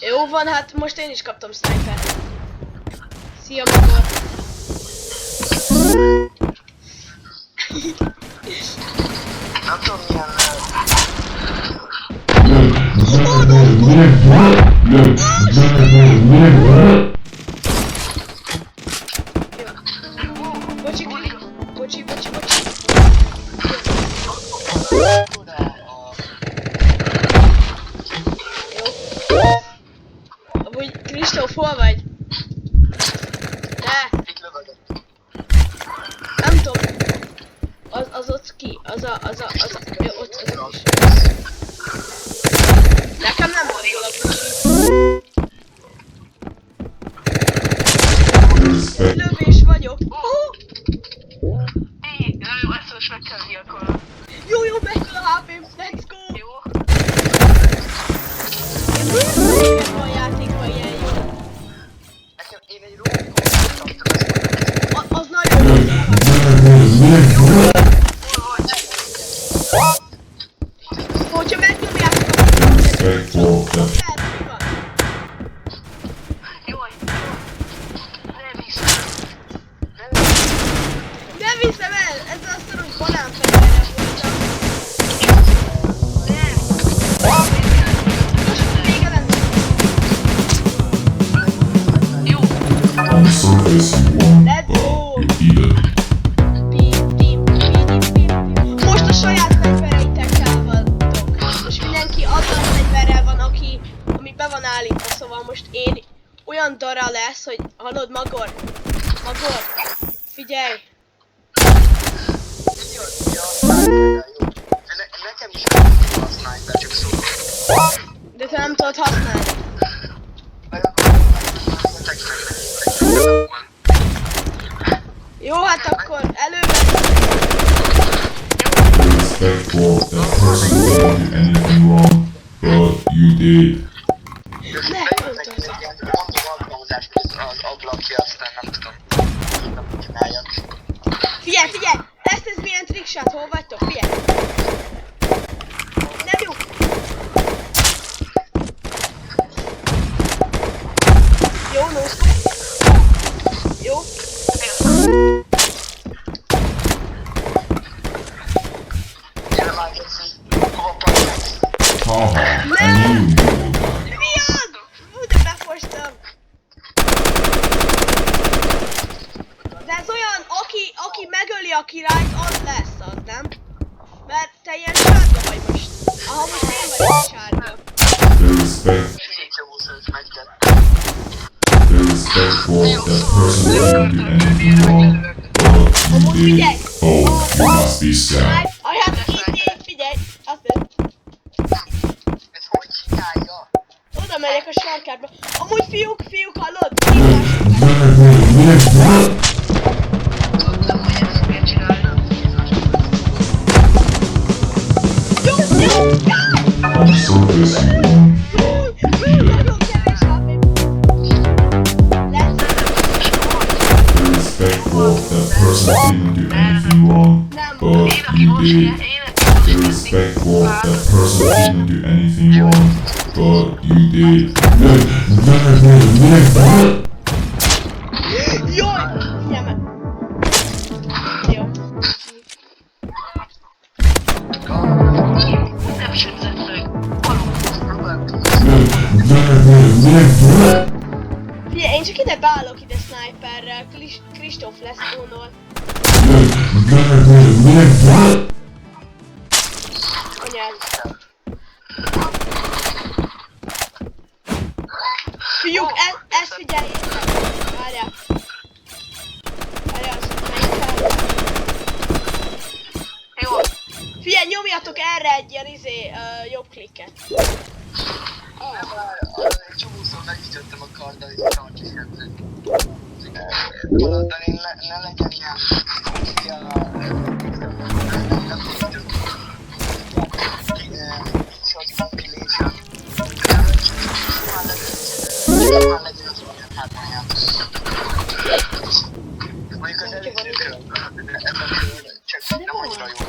Jó van, hát most én is kaptam sniper. Szia, Magor! Nem tudom milyen Bocsi, bocsi. Jó. Amúgy Kristóf, hol vagy? De! Nem tudom. Az ott ki? Jó, ott az is. Nekem nem van jól a kocsi. Lövés vagyok. Jó, ezt most meg kell gyilkolnom. Jó, mekkora HP-m, let's go! Jó. Nekem van játékban ilyen jó. Nekem én egy rókot kaptam. Az nagyon jó. Hogyha megnyomjátok a Jaj. nem viszem el! Ezzel a szar, hogy banánfegyverrel voltam. Most vége lenne. Jó. On the surface, you won, Let's go! but you eat it. Most a saját fegyvereitekkel vagytok. Most mindenki azzal a fegyverrel van, ami be van állítva, szóval most én olyan dara lesz, hogy hallod, Magor, figyelj! Nekem is a sniper, csak szó. De te nem tudod használni. Jó, hát akkor előre. Respect for that person who didn't do anything wrong, but you did. Ne, Az ablakja, aztán nem tudom. Nem csináljak. Figyelj! Lesz ez milyen trickshot, hol vagytok? Figyelj! Nem jó! Jó, nószkó! Jó! Gyere már, Geci. Hova pakolsz? Haha, I knew you would die. Mi az? Hú, de befostam! De ez olyan, aki megöli a királyt, az lesz az, nem? Mert te ilyen sárga vagy most. Aha, most én vagyok sárga. The respect for that person who didn't do anything wrong, but you did. Oh, you must be sad. I have to eat it, figyelj! Azt mondja. Ez hogy csinálja? Oda megyek a sarkádba. Amúgy fiúk, hallod? Tudtam, hogy ezt miért csinálja. Jó! On the surface, you won, but you did. Nagyon kevés HP. Lesz. The respect for that person who didn't do anything wrong, but you did. The respect for that person who didn't do anything wrong, but you did. Jaj! Figyelj meg! Jó. Nem sebzett meg. Próbáltam. Figyelj, én csak ide beállok ide sniperrel. Kristóf lesz gónol. Anyád. Fiúk, ezt figyeljétek! Várjál! Azt melyik kell? Jó. Figyelj, nyomjatok erre egy ilyen jobb klikket. Egy csomószor megütöttem a karddal, és tartsésebbnek. Valóban én ne legyen ilyen... Shot compilation. Simán legyen az olyan hátmáján. Mondjuk az előzőkről, ebben csak nem annyira jó.